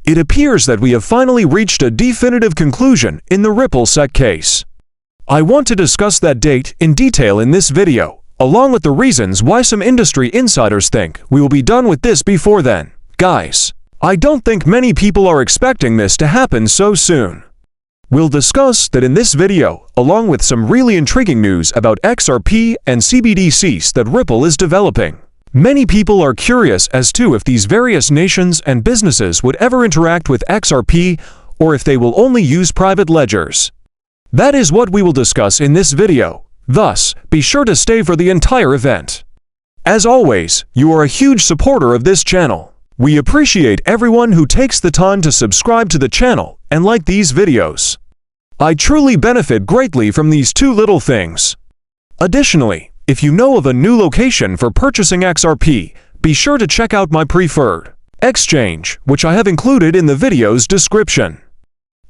It appears that we have finally reached a definitive conclusion in the XRPSEC case. I want to discuss that date in detail in this video, along with the reasons why some industry insiders think we will be done with this before then. Guys, I don't think many people are expecting this to happen so soon. We'll discuss that in this video, along with some really intriguing news about XRP and CBDCs that Ripple is developing. Many people are curious as to if these various nations and businesses would ever interact with XRP or if they will only use private ledgers. That is what we will discuss in this video, thus, be sure to stay for the entire event. As always, you are a huge supporter of this channel. We appreciate everyone who takes the time to subscribe to the channel and like these videos. I truly benefit greatly from these two little things. Additionally, if you know of a new location for purchasing XRP, be sure to check out my preferred exchange, which I have included in the video's description.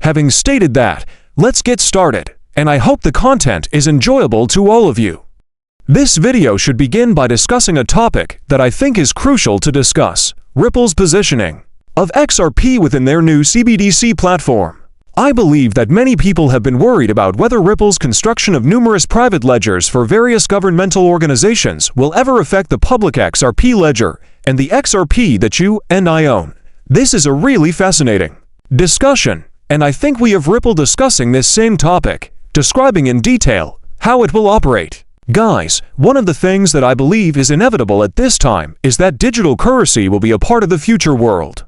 Having stated that, let's get started, and I hope the content is enjoyable to all of you. This video should begin by discussing a topic that I think is crucial to discuss: Ripple's positioning of XRP within their new CBDC platform. I believe that many people have been worried about whether Ripple's construction of numerous private ledgers for various governmental organizations will ever affect the public XRP ledger and the XRP that you and I own. This is a really fascinating discussion, and I think we have Ripple discussing this same topic, describing in detail how it will operate. Guys, one of the things that I believe is inevitable at this time is that digital currency will be a part of the future world.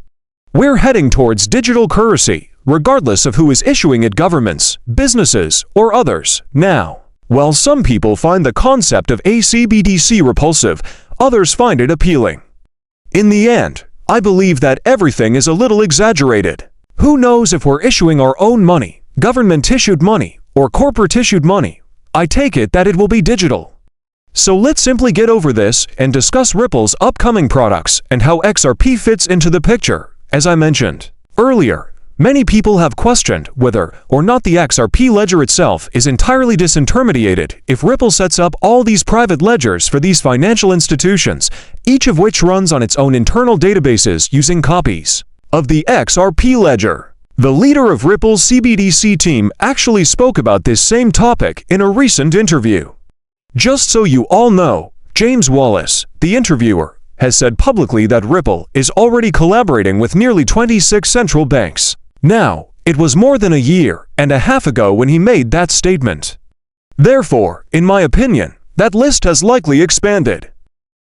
We're heading towards digital currency, regardless of who is issuing it: governments, businesses, or others. Now, while some people find the concept of a CBDC repulsive, others find it appealing. In the end, I believe that everything is a little exaggerated. Who knows if we're issuing our own money, government-issued money, or corporate-issued money? I take it that it will be digital. So let's simply get over this and discuss Ripple's upcoming products and how XRP fits into the picture. As I mentioned earlier, many people have questioned whether or not the XRP ledger itself is entirely disintermediated if Ripple sets up all these private ledgers for these financial institutions, each of which runs on its own internal databases using copies of the XRP ledger. The leader of Ripple's CBDC team actually spoke about this same topic in a recent interview. Just so you all know, James Wallace, the interviewer, has said publicly that Ripple is already collaborating with nearly 26 central banks. Now, it was more than a year and a half ago when he made that statement. Therefore, in my opinion, that list has likely expanded.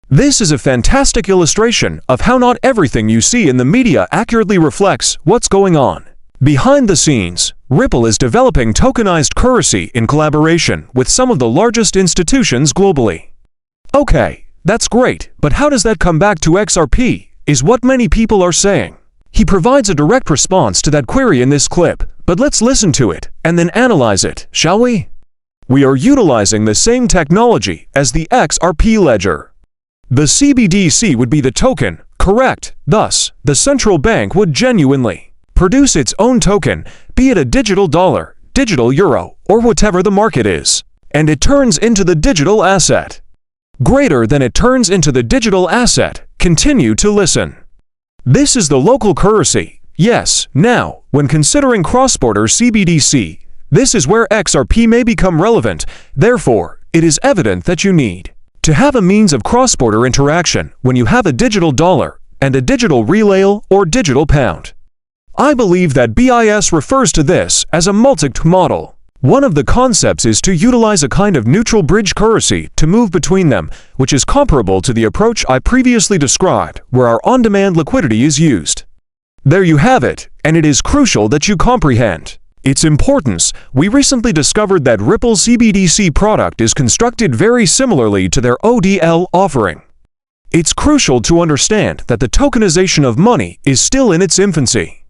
This is a fantastic illustration of how not everything you see in the media accurately reflects what's going on. Behind the scenes, Ripple is developing tokenized currency in collaboration with some of the largest institutions globally. Okay, that's great, but how does that come back to XRP, is what many people are saying. He provides a direct response to that query in this clip, but let's listen to it and then analyze it, shall we? We are utilizing the same technology as the XRP ledger. The CBDC would be the token, correct? Thus, the central bank would genuinely produce its own token, be it a digital dollar, digital euro, or whatever the market is, and it turns into the digital asset. Greater than it turns into the digital asset, continue to listen. This is the local currency. Yes, now, when considering cross-border CBDC, this is where XRP may become relevant. Therefore, it is evident that you need to have a means of cross-border interaction when you have a digital dollar and a digital real or digital pound. I believe that BIS refers to this as a multi-currency model. One of the concepts is to utilize a kind of neutral bridge currency to move between them, which is comparable to the approach I previously described, where our on-demand liquidity is used. There you have it, and it is crucial that you comprehend its importance. We recently discovered that Ripple's CBDC product is constructed very similarly to their ODL offering. It's crucial to understand that the tokenization of money is still in its infancy.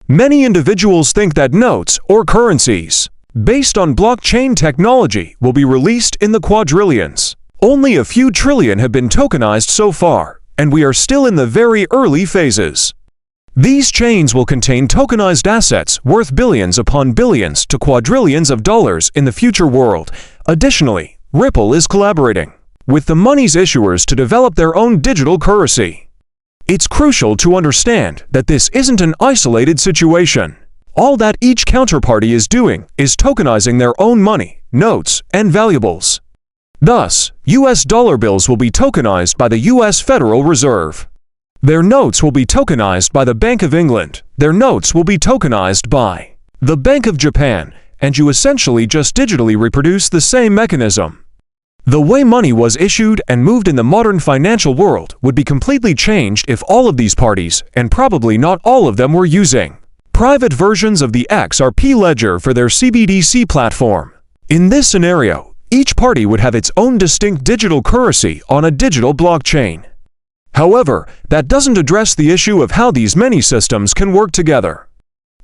Many individuals think that notes or currencies based on blockchain technology will be released in the quadrillions. Only a few trillion have been tokenized so far, and we are still in the very early phases. These chains will contain tokenized assets worth billions upon billions to quadrillions of dollars in the future world. Additionally, Ripple is collaborating with the money's issuers to develop their own digital currency. It's crucial to understand that this isn't an isolated situation. All that each counterparty is doing is tokenizing their own money, notes, and valuables. Thus, US dollar bills will be tokenized by the US Federal Reserve. Their notes will be tokenized by the Bank of England. Their notes will be tokenized by the Bank of Japan, and you essentially just digitally reproduce the same mechanism. The way money was issued and moved in the modern financial world would be completely changed if all of these parties, and probably not all of them, were using private versions of the XRP ledger for their CBDC platform. In this scenario, each party would have its own distinct digital currency on a digital blockchain. However, that doesn't address the issue of how these many systems can work together.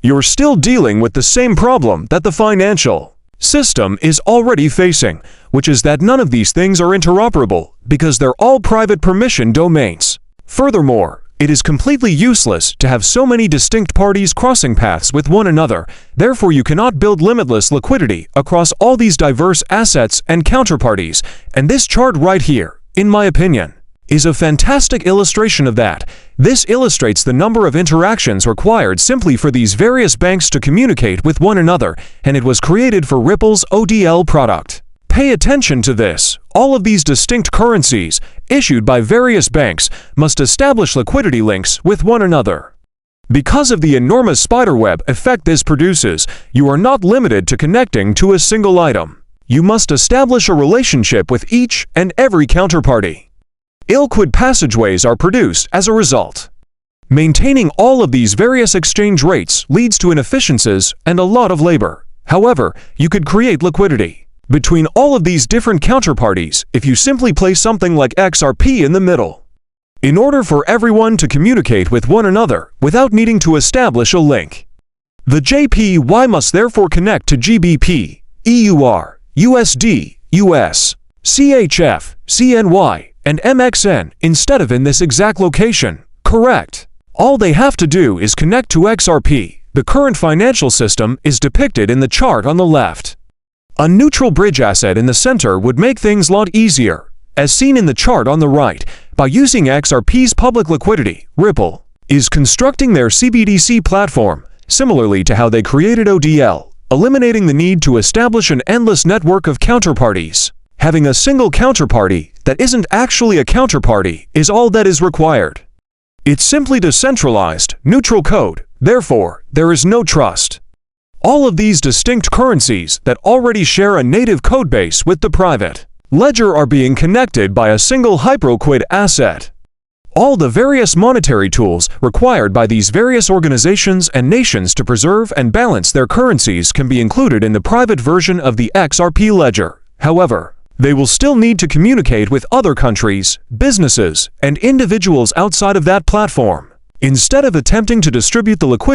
You're still dealing with the same problem that the financial system is already facing, which is that none of these things are interoperable because they're all private permission domains. Furthermore, it is completely useless to have so many distinct parties crossing paths with one another. Therefore, you cannot build limitless liquidity across all these diverse assets and counterparties. And this chart right here, in my opinion, is a fantastic illustration of that. This illustrates the number of interactions required simply for these various banks to communicate with one another, and it was created for Ripple's ODL product. Pay attention to this. All of these distinct currencies, issued by various banks, must establish liquidity links with one another. Because of the enormous spiderweb effect this produces, you are not limited to connecting to a single item. You must establish a relationship with each and every counterparty. Illiquid passageways are produced as a result. Maintaining all of these various exchange rates leads to inefficiencies and a lot of labor. However, you could create liquidity between all of these different counterparties if you simply place something like XRP in the middle. In order for everyone to communicate with one another without needing to establish a link, the JPY must therefore connect to GBP, EUR, USD, US, CHF, CNY, and MXN instead of in this exact location. Correct. All they have to do is connect to XRP. The current financial system is depicted in the chart on the left. A neutral bridge asset in the center would make things a lot easier, as seen in the chart on the right. By using XRP's public liquidity, Ripple is constructing their CBDC platform, similarly to how they created ODL, eliminating the need to establish an endless network of counterparties. Having a single counterparty that isn't actually a counterparty is all that is required. It's simply decentralized, neutral code, therefore, there is no trust. All of these distinct currencies that already share a native codebase with the private ledger are being connected by a single hyperliquid asset. All the various monetary tools required by these various organizations and nations to preserve and balance their currencies can be included in the private version of the XRP ledger. However, they will still need to communicate with other countries, businesses, and individuals outside of that platform. Instead of attempting to distribute the liquidity